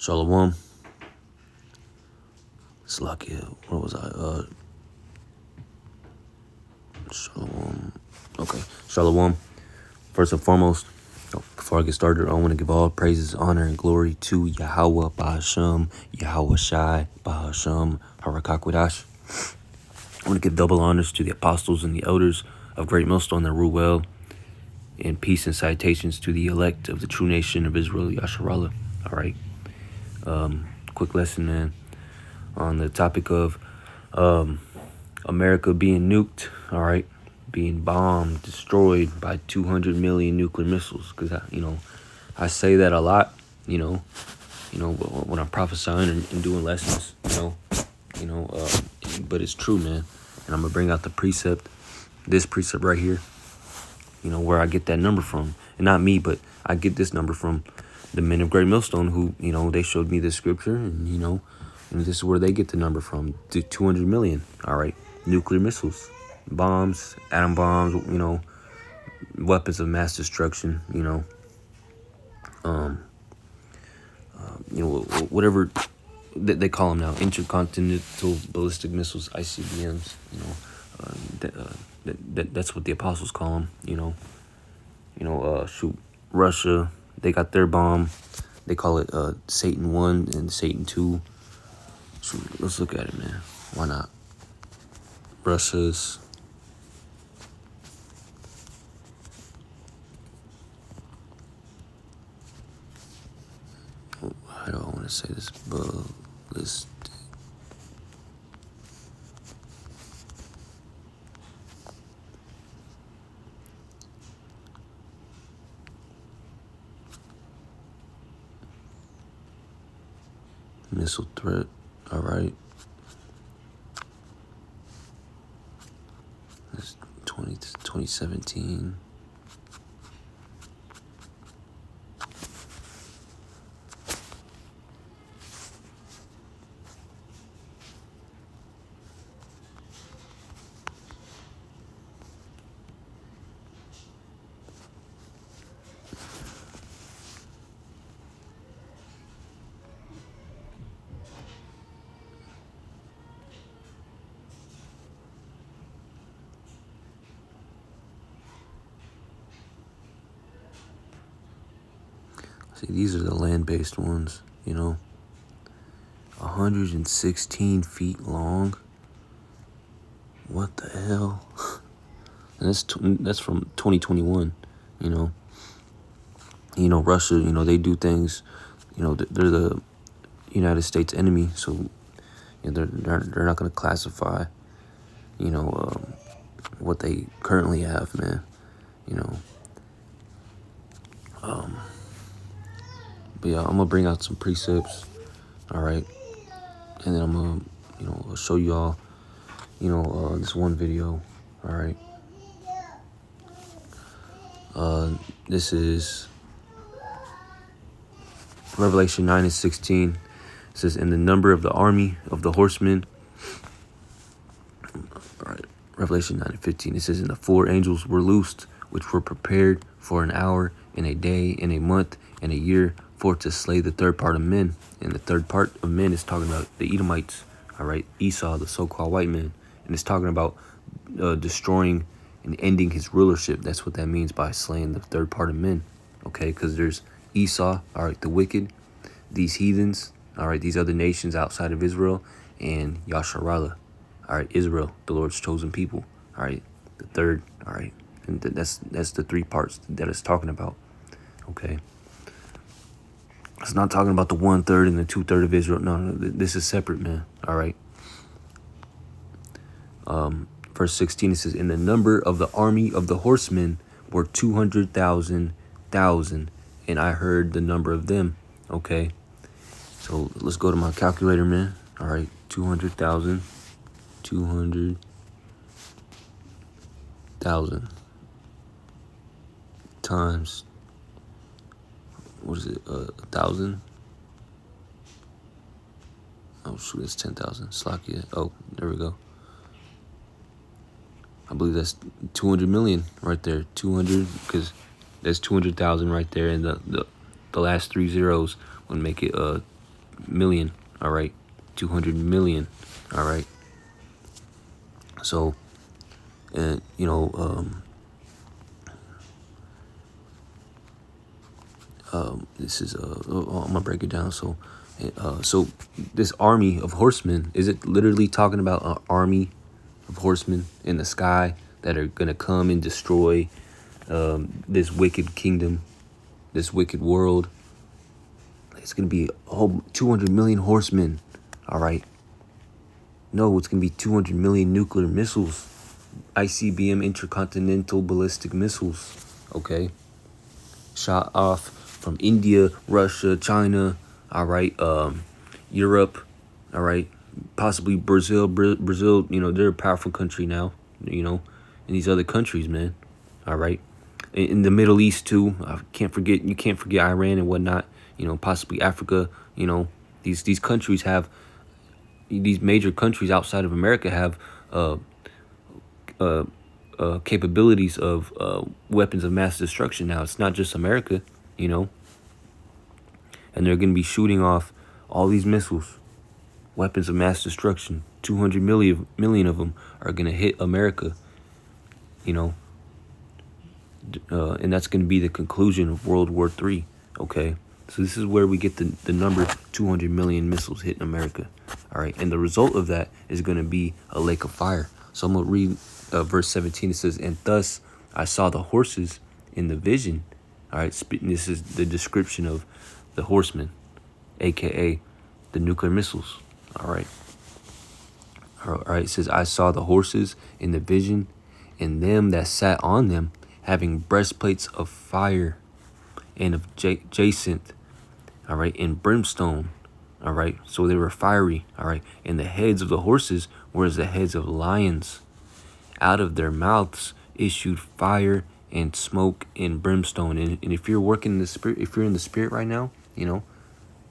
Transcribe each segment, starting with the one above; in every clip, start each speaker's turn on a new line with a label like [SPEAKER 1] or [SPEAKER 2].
[SPEAKER 1] Shalom. Salakia. What was I? Shalom. Okay. Shalom. First and foremost, before I get started, I want to give all praises, honor, and glory to Yahweh, Bahasham, Yahweh Shai, Bahasham, Harakakwadash. I want to give double honors to the apostles and the elders of Great Millstone that rule well, and peace and citations to the elect of the true nation of Israel, Yasharallah. All right. Quick lesson, man, on the topic of America being nuked, all right, being bombed, destroyed by 200 million nuclear missiles. Because, I say that a lot, when I'm prophesying and doing lessons, but it's true, man. And I'm going to bring out this precept right here, where I get that number from. And not me, but I get this number from the men of Great Millstone who, they showed me this scripture and, and this is where they get the number from, the 200 million, all right, nuclear missiles, bombs, atom bombs, weapons of mass destruction, whatever they call them now, intercontinental ballistic missiles, ICBMs, that's what the apostles call them, shoot, Russia, they got their bomb. They call it Satan 1 and Satan 2. So let's look at it, man. Why not? Russia's. How do I want to say this? Ballistic. Missile threat, all right. That's 2017. See, these are the land-based ones, 116 feet long. What the hell? And that's from 2021, Russia, they do things, they're the United States enemy, so they're not going to classify, what they currently have, man, But yeah, I'm going to bring out some precepts, all right? And then I'm going to, show you all, this one video, all right? This is Revelation 9:16. It says, "In the number of the army of the horsemen," all right, Revelation 9:15. It says, "And the 4 angels were loosed, which were prepared for an hour, and a day, and a month, and a year, for to slay the third part of men." And the third part of men is talking about the Edomites, all right, Esau, the so-called white man, and it's talking about destroying and ending his rulership. That's what that means by slaying the third part of men, okay? Because there's Esau, all right, the wicked, these heathens, all right, these other nations outside of Israel, and Yasharallah, all right, Israel, the Lord's chosen people, all right, the third, all right, and that's the 3 parts that it's talking about, okay? It's not talking about the 1/3 and the 2/3 of Israel. No, this is separate, man. All right. Verse 16, it says, "In the number of the army of the horsemen were 200,000, and I heard the number of them." Okay. So let's go to my calculator, man. All right. 200,000 times, what is it, 1,000? Oh, shoot, it's 10,000. Slakia. Oh, there we go. I believe that's 200 million right there. 200, because there's 200,000 right there, and the last 3 zeros would make it million. All right. 200 million. All right. So, you know, this is I'm gonna break it down. So, so this army of horsemen, is it literally talking about an army of horsemen in the sky that are gonna come and destroy this wicked kingdom, this wicked world? It's gonna be a whole 200 million horsemen. All right. No, it's gonna be 200 million nuclear missiles, ICBM, intercontinental ballistic missiles. Okay, shot off from India, Russia, China. All right, Europe. All right, possibly Brazil. Brazil, you know, they're a powerful country now. You know, and these other countries, man. All right, in the Middle East too. You can't forget Iran and whatnot. You know, possibly Africa. You know, these countries have. These major countries outside of America have capabilities of weapons of mass destruction now. It's not just America, you know. And they're going to be shooting off all these missiles, weapons of mass destruction. 200 million of them are going to hit America, you know. And that's going to be the conclusion of World War III, okay? So this is where we get the number 200 million missiles hitting America. All right. And the result of that is going to be a lake of fire. So I'm going to read verse 17. It says, and thus I saw the horses in the vision. All right. This is the description of the horsemen, a.k.a. the nuclear missiles. All right. All right. It says, I saw the horses in the vision, and them that sat on them, having breastplates of fire and of jacinth. All right, and brimstone. All right, so they were fiery. All right, and the heads of the horses were as the heads of lions. Out of their mouths issued fire and smoke and brimstone. And if you're working in the spirit, if you're in the spirit right now, you know,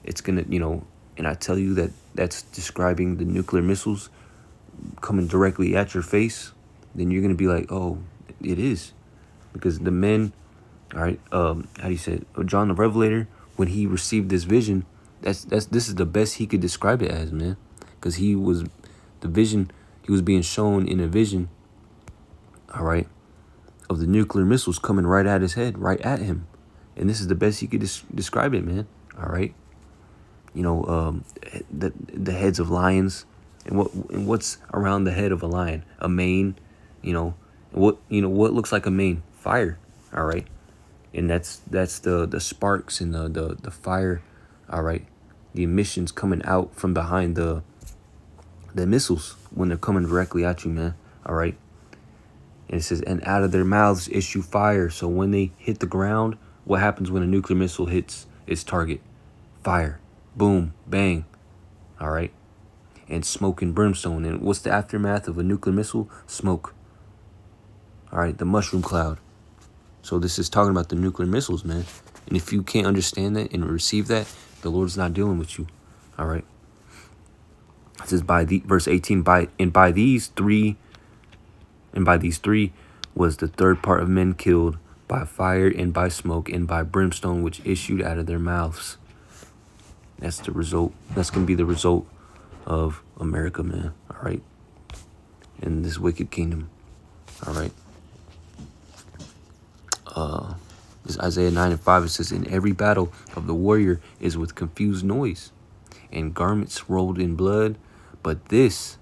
[SPEAKER 1] it's gonna, you know, and I tell you that that's describing the nuclear missiles coming directly at your face, then you're gonna be like, oh, it is, because the men. All right, how do you say it? John the Revelator, when he received this vision, this is the best he could describe it as, man, because he was being shown in a vision, all right, of the nuclear missiles coming right at his head, right at him, and this is the best he could describe it, man. All right, you know, the heads of lions, and what's around the head of a lion? A mane, you know, what looks like a mane? Fire. All right. And that's the sparks and the fire, all right, the emissions coming out from behind the missiles when they're coming directly at you, man. All right. And it says, and out of their mouths issue fire. So when they hit the ground, what happens when a nuclear missile hits its target? Fire. Boom. Bang. All right. And smoke and brimstone. And what's the aftermath of a nuclear missile? Smoke. All right. The mushroom cloud. So this is talking about the nuclear missiles, man. And if you can't understand that and receive that, the Lord's not dealing with you. All right. It says verse 18, by these three was the third part of men killed by fire and by smoke and by brimstone, which issued out of their mouths. That's the result. That's going to be the result of America, man. All right. In this wicked kingdom. All right. This Isaiah 9:5, it says, in every battle of the warrior is with confused noise and garments rolled in blood, but this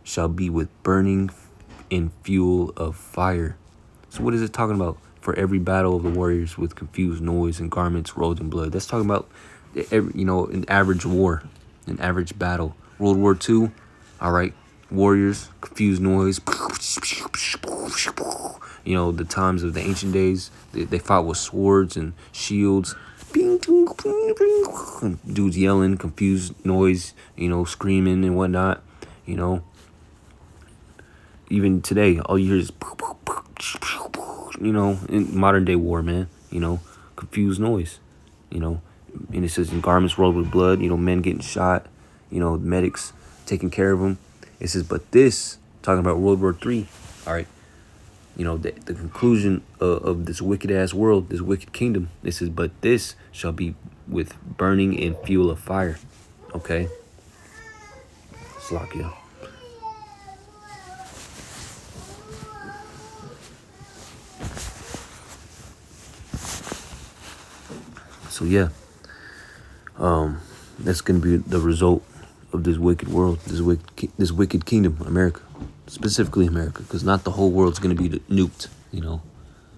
[SPEAKER 1] shall be with burning in fuel of fire. So what is it talking about? For every battle of the warriors with confused noise and garments rolled in blood. That's talking about, an average war, an average battle. World War II, all right, warriors, confused noise. You know, the times of the ancient days, they fought with swords and shields. And dudes yelling, confused noise, you know, screaming and whatnot, you know. Even today, all you hear is, you know, in modern day war, man, you know, confused noise, you know. And it says, in garments rolled with blood, you know, men getting shot, you know, medics taking care of them. It says, but this, talking about World War III, all right, you know, the conclusion of this wicked ass world, this wicked kingdom. It says, but this shall be with burning and fuel of fire. Okay? Slakia. So yeah, that's gonna be the result of this wicked world, this wicked kingdom, America, specifically America, because not the whole world's gonna be nuked. You know,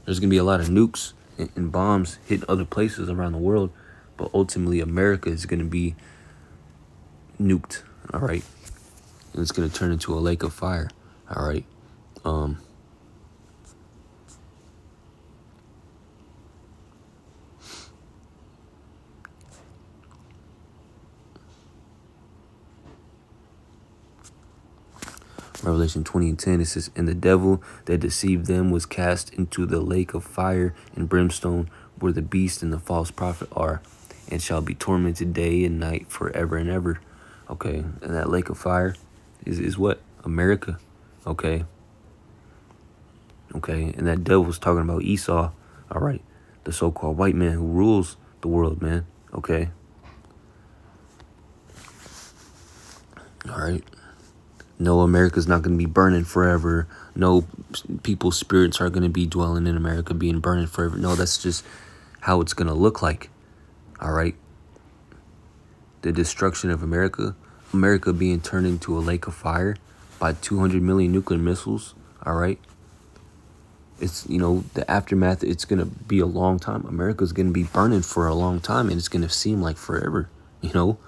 [SPEAKER 1] there's gonna be a lot of nukes and bombs hitting other places around the world, but ultimately America is gonna be nuked. All right, and it's gonna turn into a lake of fire. All right. Revelation 20:10, it says, and the devil that deceived them was cast into the lake of fire and brimstone, where the beast and the false prophet are, and shall be tormented day and night forever and ever. Okay, and that lake of fire is what? America. Okay. Okay, and that devil's talking about Esau. All right, the so-called white man who rules the world, man. Okay. All right. No, America's not going to be burning forever. No, people's spirits are going to be dwelling in America, being burning forever. No, that's just how it's going to look like. All right. The destruction of America, America being turned into a lake of fire by 200 million nuclear missiles. All right. It's, you know, the aftermath, it's going to be a long time. America's going to be burning for a long time, and it's going to seem like forever, you know.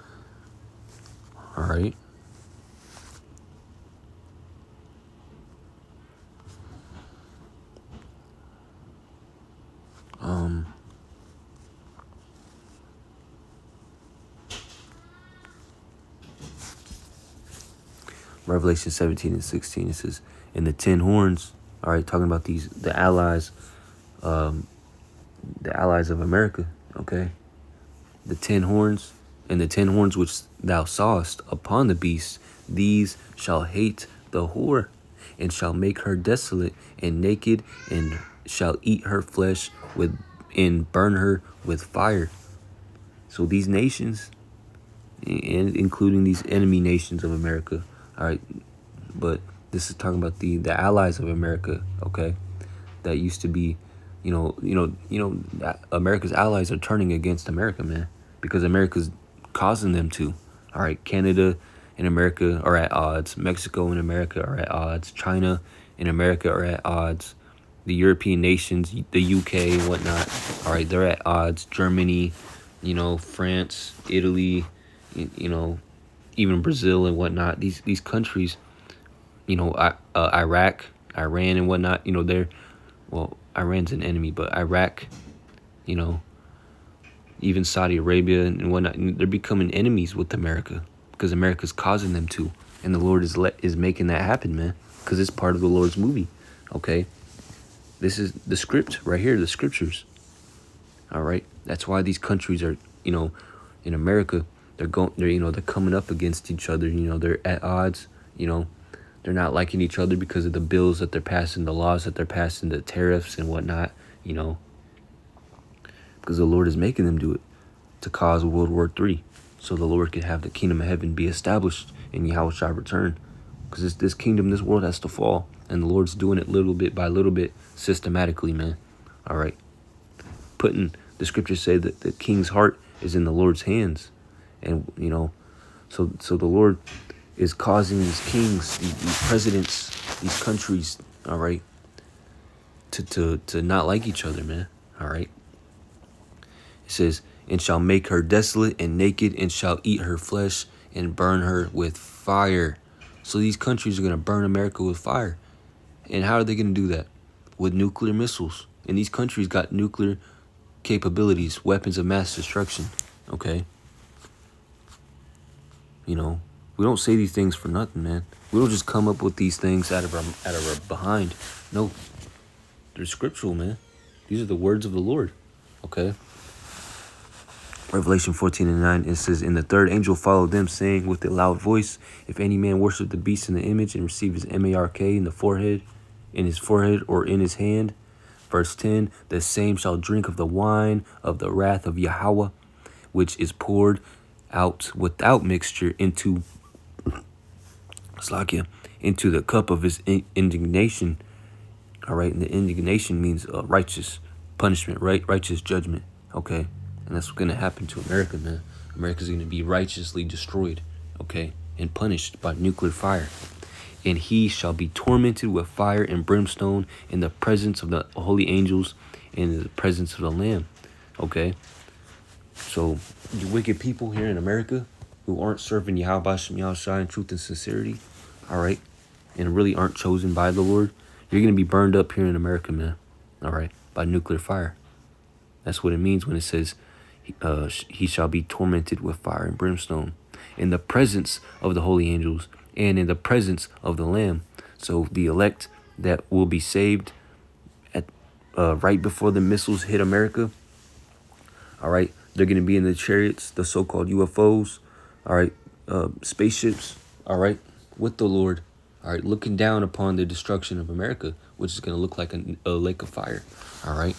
[SPEAKER 1] All right. Revelation 17:16, it says, and the 10 horns, all right, talking about the allies of America, okay? The 10 horns, and the 10 horns which thou sawest upon the beast, these shall hate the whore, and shall make her desolate and naked, and shall eat her flesh and burn her with fire. So these nations, and including these enemy nations of America, all right, but this is talking about the allies of America, okay? That used to be, America's allies are turning against America, man, because America's causing them to. All right, Canada and America are at odds. Mexico and America are at odds. China and America are at odds. The European nations, the UK and whatnot, all right, they're at odds. Germany, France, Italy, even Brazil and whatnot. These countries, Iraq, Iran and whatnot, Iran's an enemy, but Iraq, even Saudi Arabia and whatnot, they're becoming enemies with America because America's causing them to, and the Lord is making that happen, man, because it's part of the Lord's movie. Okay, this is the script right here, the scriptures. All right, that's why these countries are, in America, they're coming up against each other. They're at odds. They're not liking each other because of the bills that they're passing, the laws that they're passing, the tariffs and whatnot. Because the Lord is making them do it to cause World War III, so the Lord can have the kingdom of heaven be established in Yahushua return. Because this kingdom, this world has to fall, and the Lord's doing it little bit by little bit, systematically, man. All right. The scriptures say that the king's heart is in the Lord's hands, and so the Lord is causing these kings, these presidents, these countries, all right, to not like each other, man. All right. It says, and shall make her desolate and naked, and shall eat her flesh and burn her with fire. So these countries are going to burn America with fire. And how are they going to do that? With nuclear missiles. And these countries got nuclear capabilities, weapons of mass destruction. Okay? We don't say these things for nothing, man. We don't just come up with these things out of our behind. No. They're scriptural, man. These are the words of the Lord. Okay? Revelation 14:9, it says, and the third angel followed them, saying with a loud voice, if any man worship the beast in the image and receive his mark in his forehead or in his hand. Verse 10, the same shall drink of the wine of the wrath of Yahweh, which is poured out without mixture into into the cup of his indignation. All right, and the indignation means righteous punishment, right? Righteous judgment. Okay, and that's what's gonna happen to America, man. America's gonna be righteously destroyed, okay, and punished by nuclear fire. And he shall be tormented with fire and brimstone in the presence of the holy angels and in the presence of the Lamb. Okay, so you wicked people here in America who aren't serving Yahweh Shem Yahushua in truth and sincerity, all right, and really aren't chosen by the Lord, you're going to be burned up here in America, man, all right, by nuclear fire. That's what it means when it says he shall be tormented with fire and brimstone in the presence of the holy angels and in the presence of the Lamb. So the elect that will be saved at right before the missiles hit America, all right, they're going to be in the chariots, the so-called UFOs, all right, spaceships, all right, with the Lord, all right, looking down upon the destruction of America, which is going to look like a lake of fire, all right.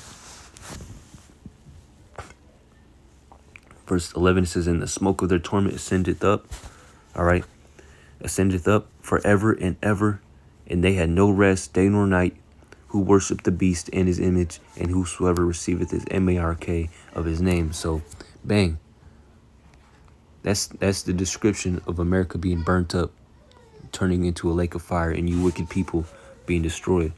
[SPEAKER 1] Verse 11 says, and the smoke of their torment ascendeth up, all right, ascendeth up forever and ever, and they had no rest day nor night, who worship the beast and his image, and whosoever receiveth his mark of his name. So, bang. That's the description of America being burnt up, turning into a lake of fire, and you wicked people being destroyed.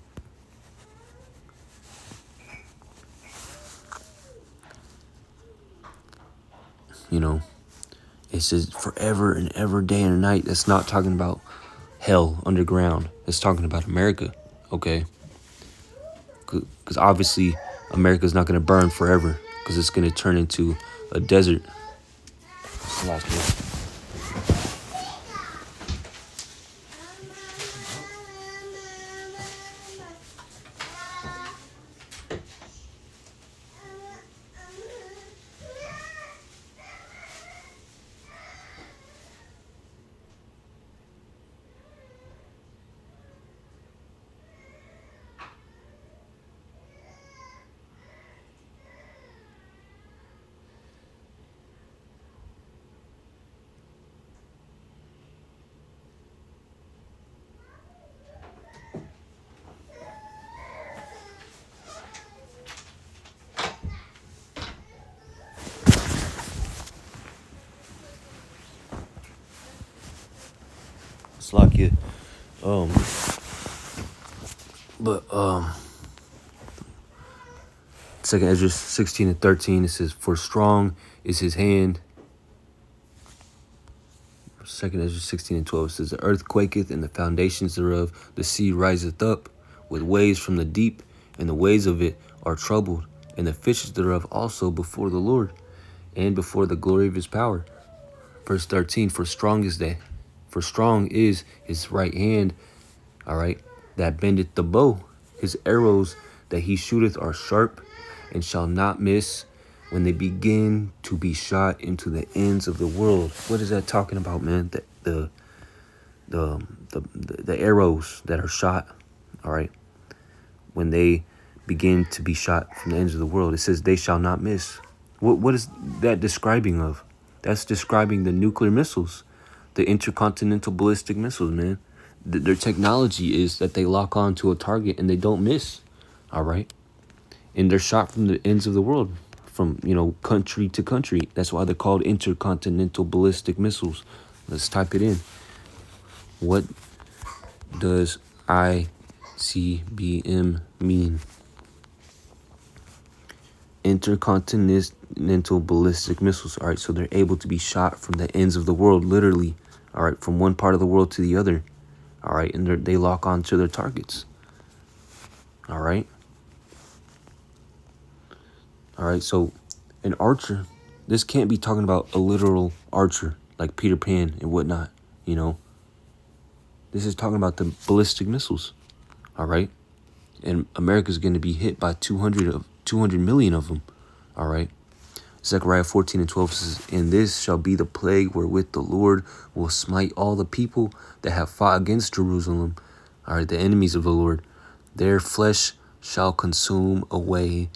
[SPEAKER 1] You know, it says forever and ever, day and night. That's not talking about hell underground. It's talking about America, okay? Because obviously America's not going to burn forever, because it's going to turn into a desert. Slakia. Second Ezra 16 and 13, it says, for strong is his hand. Second Ezra 16 and 12, it says, the earth quaketh and the foundations thereof, the sea riseth up with waves from the deep, and the waves of it are troubled, and the fishes thereof also before the Lord, and before the glory of his power. Verse 13, for strong is his right hand, all right, that bendeth the bow. His arrows that he shooteth are sharp, and shall not miss when they begin to be shot into the ends of the world. What is that talking about, man? The arrows that are shot, all right, when they begin to be shot from the ends of the world. It says they shall not miss. What is that describing of? That's describing the nuclear missiles, the intercontinental ballistic missiles, man. Their technology is that they lock on to a target and they don't miss, all right? And they're shot from the ends of the world, from, country to country. That's why they're called intercontinental ballistic missiles. Let's type it in. What does ICBM mean? Intercontinental ballistic missiles. All right, so they're able to be shot from the ends of the world, literally. All right, from one part of the world to the other. All right, and they lock on to their targets. All right. All right, so an archer, this can't be talking about a literal archer like Peter Pan and whatnot, This is talking about the ballistic missiles, all right? And America's going to be hit by 200 million of them, all right? Zechariah 14 and 12 says, and this shall be the plague wherewith the Lord will smite all the people that have fought against Jerusalem, all right, the enemies of the Lord. Their flesh shall consume away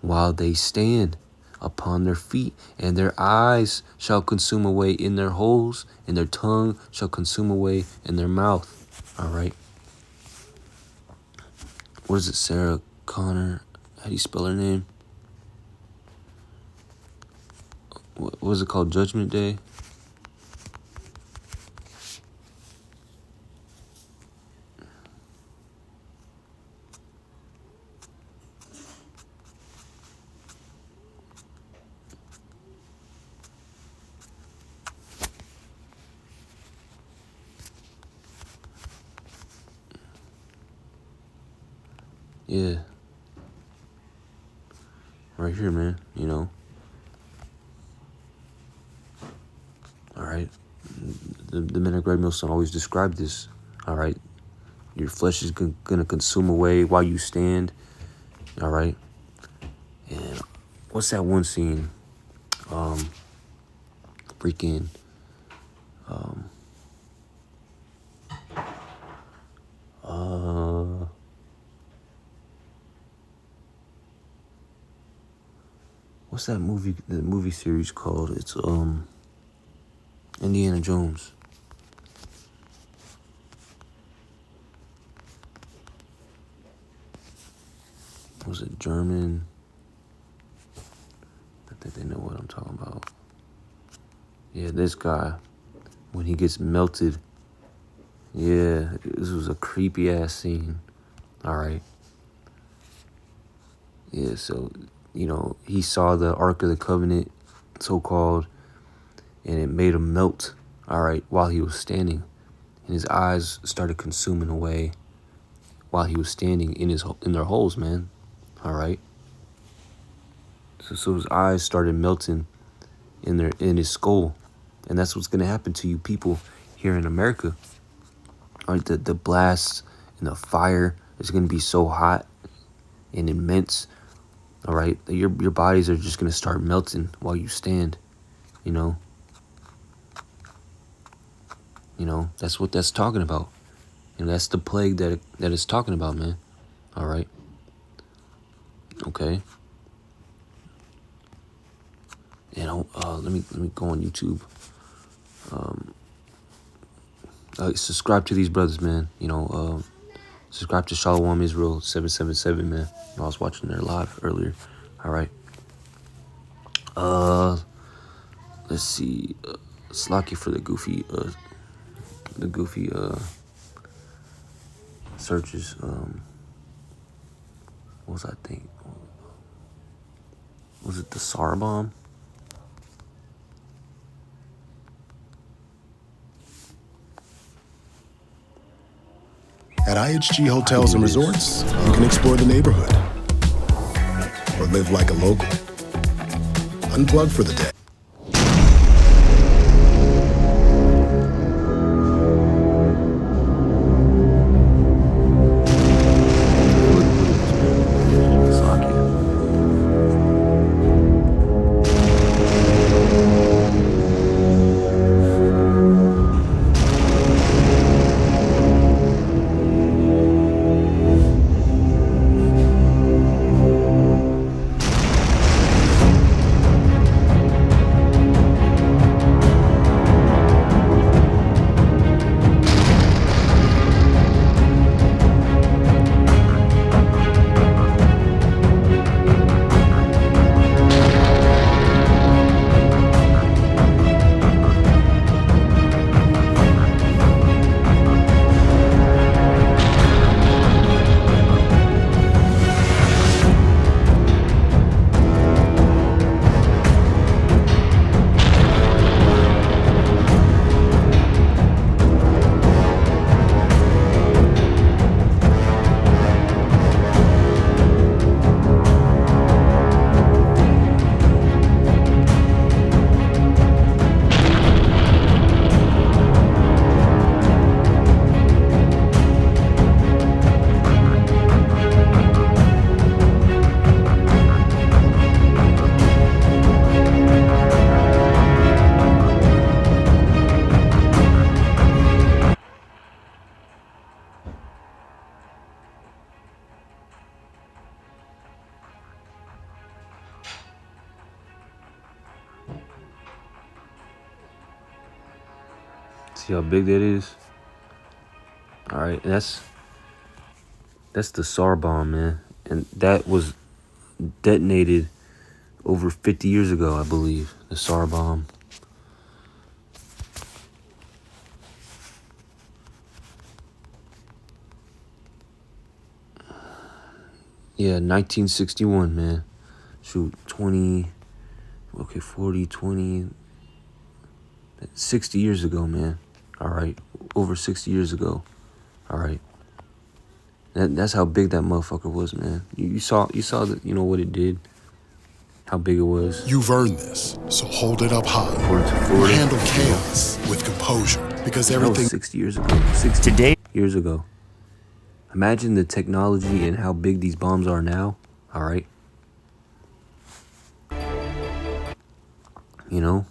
[SPEAKER 1] while they stand. upon their feet, and their eyes shall consume away in their holes, and their tongue shall consume away in their mouth. All right. What is it? Sarah Connor? How do you spell her name? What was it called? Judgment Day? Yeah. Right here, man. You know. All right. The men of Greg Millstone always described this. All right. Your flesh is going to consume away while you stand. All right. And what's that one scene? Freaking. What's that movie? The movie series called? It's Indiana Jones. Was it German? I think they know what I'm talking about. Yeah, this guy, when he gets melted. Yeah, this was a creepy ass scene. All right. Yeah, so, you know, he saw the Ark of the Covenant, so-called, and it made him melt, all right, while he was standing. And his eyes started consuming away while he was standing in their holes, man. All right. So his eyes started melting in his skull. And that's what's going to happen to you people here in America. All right, the blast and the fire is going to be so hot and immense. All right, your bodies are just going to start melting while you stand, you know. You know, that's what that's talking about. And that's the plague that it's talking about, man. All right. Okay. You know, let me go on YouTube. Subscribe to these brothers, man. You know, subscribe to Shalom Israel 777, man. I was watching their live earlier. All right. Let's see. Slacky for the goofy searches. What was I think? Was it the SAR bomb?
[SPEAKER 2] At IHG Hotels and Resorts, you can explore the neighborhood or live like a local. Unplug for the day.
[SPEAKER 1] See how big that is? Alright, that's the SAR bomb, man. And that was detonated over 50 years ago, I believe. The SAR bomb. Yeah, 1961, man. Shoot, 20, okay, 40, 20, 60 years ago, man. All right, over 60 years ago. All right. That's how big that motherfucker was, man. You saw that, you know what it did, how big it was.
[SPEAKER 2] You've earned this, so hold it up high.
[SPEAKER 1] According to Florida,
[SPEAKER 2] Handle chaos with composure, because
[SPEAKER 1] that
[SPEAKER 2] everything.
[SPEAKER 1] was 60 years ago. 60 years ago. Imagine the technology and how big these bombs are now. All right. You know.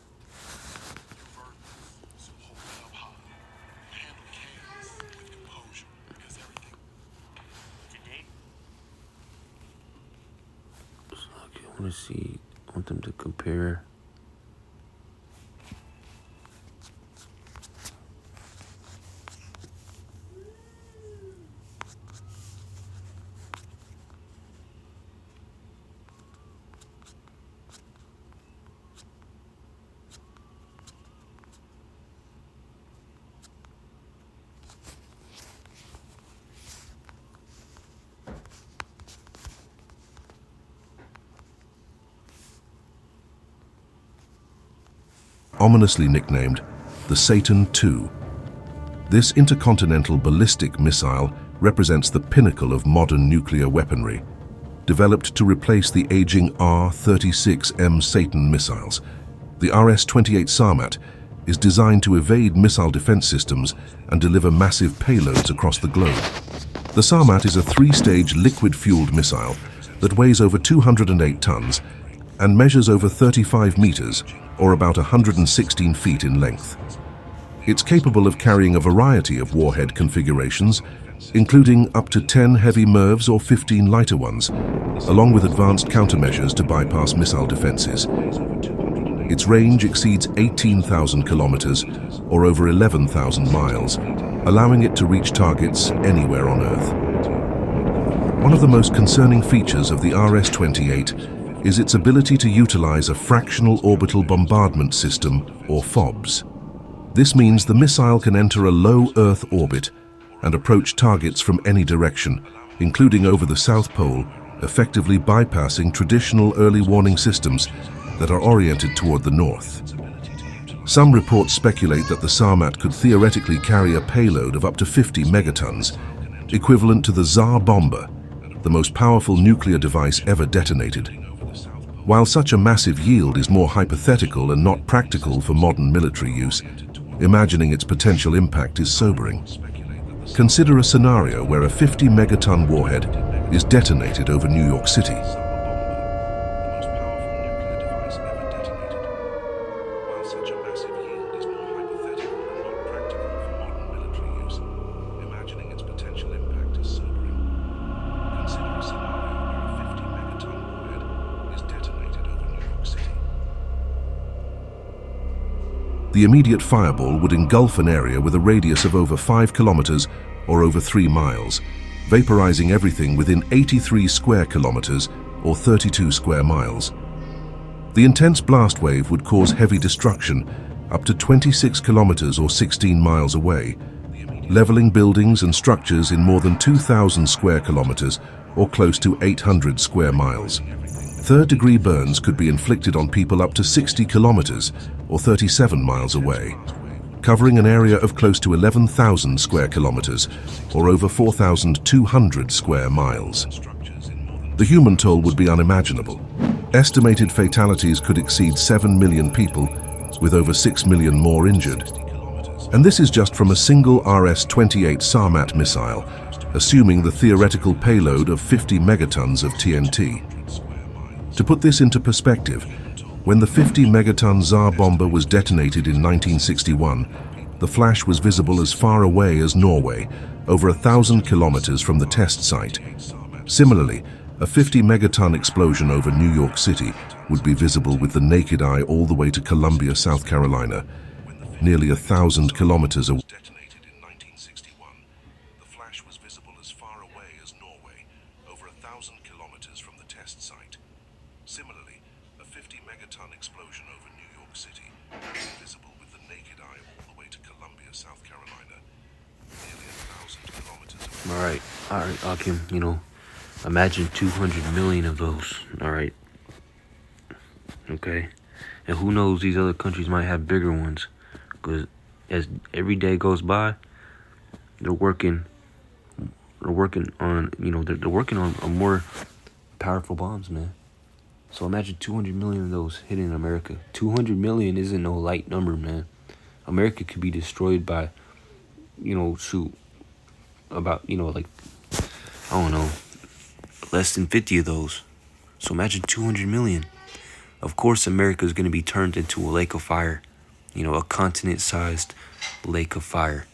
[SPEAKER 1] Okay, I want to see. I want them to compare.
[SPEAKER 3] Ominously nicknamed the Satan II. This intercontinental ballistic missile represents the pinnacle of modern nuclear weaponry, developed to replace the aging R-36M Satan missiles. The RS-28 Sarmat is designed to evade missile defense systems and deliver massive payloads across the globe. The Sarmat is a three-stage liquid-fueled missile that weighs over 208 tons and measures over 35 meters, or about 116 feet in length. It's capable of carrying a variety of warhead configurations, including up to 10 heavy MIRVs or 15 lighter ones, along with advanced countermeasures to bypass missile defenses. Its range exceeds 18,000 kilometers, or over 11,000 miles, allowing it to reach targets anywhere on Earth. One of the most concerning features of the RS-28 is its ability to utilize a fractional orbital bombardment system, or FOBS. This means the missile can enter a low Earth orbit and approach targets from any direction, including over the South Pole, effectively bypassing traditional early warning systems that are oriented toward the north. Some reports speculate that the Sarmat could theoretically carry a payload of up to 50 megatons, equivalent to the Tsar bomber, the most powerful nuclear device ever detonated. While such a massive yield is more hypothetical and not practical for modern military use, imagining its potential impact is sobering. Consider a scenario where a 50 megaton warhead is detonated over New York City. The immediate fireball would engulf an area with a radius of over 5 kilometers or over 3 miles, vaporizing everything within 83 square kilometers or 32 square miles. The intense blast wave would cause heavy destruction up to 26 kilometers or 16 miles away, leveling buildings and structures in more than 2,000 square kilometers or close to 800 square miles. Third-degree burns could be inflicted on people up to 60 kilometers or 37 miles away, covering an area of close to 11,000 square kilometers or over 4,200 square miles. The human toll would be unimaginable. Estimated fatalities could exceed 7 million people, with over 6 million more injured. And this is just from a single RS-28 Sarmat missile, assuming the theoretical payload of 50 megatons of TNT. To put this into perspective, when the 50 megaton Tsar bomber was detonated in 1961, the flash was visible as far away as Norway, over 1,000 kilometers from the test site. Similarly, a 50 megaton explosion over New York City would be visible with the naked eye all the way to Columbia, South Carolina. nearly 1,000 kilometers away. Detonated in 1961, the flash was visible as far away as Norway, over 1,000 kilometers from the test site. Similarly, a 50-megaton explosion over New York City was visible with the naked eye all the way to Columbia, South Carolina, nearly 1,000 kilometers away.
[SPEAKER 1] All right, Akim, imagine 200 million of those, all right? Okay? And who knows, these other countries might have bigger ones. Because as every day goes by, they're working on, they're working on more powerful bombs, man. So imagine 200 million of those hitting America. 200 million isn't no light number, man. America could be destroyed by, about, like, I don't know, less than 50 of those. So imagine 200 million. Of course, America is going to be turned into a lake of fire. A continent-sized lake of fire.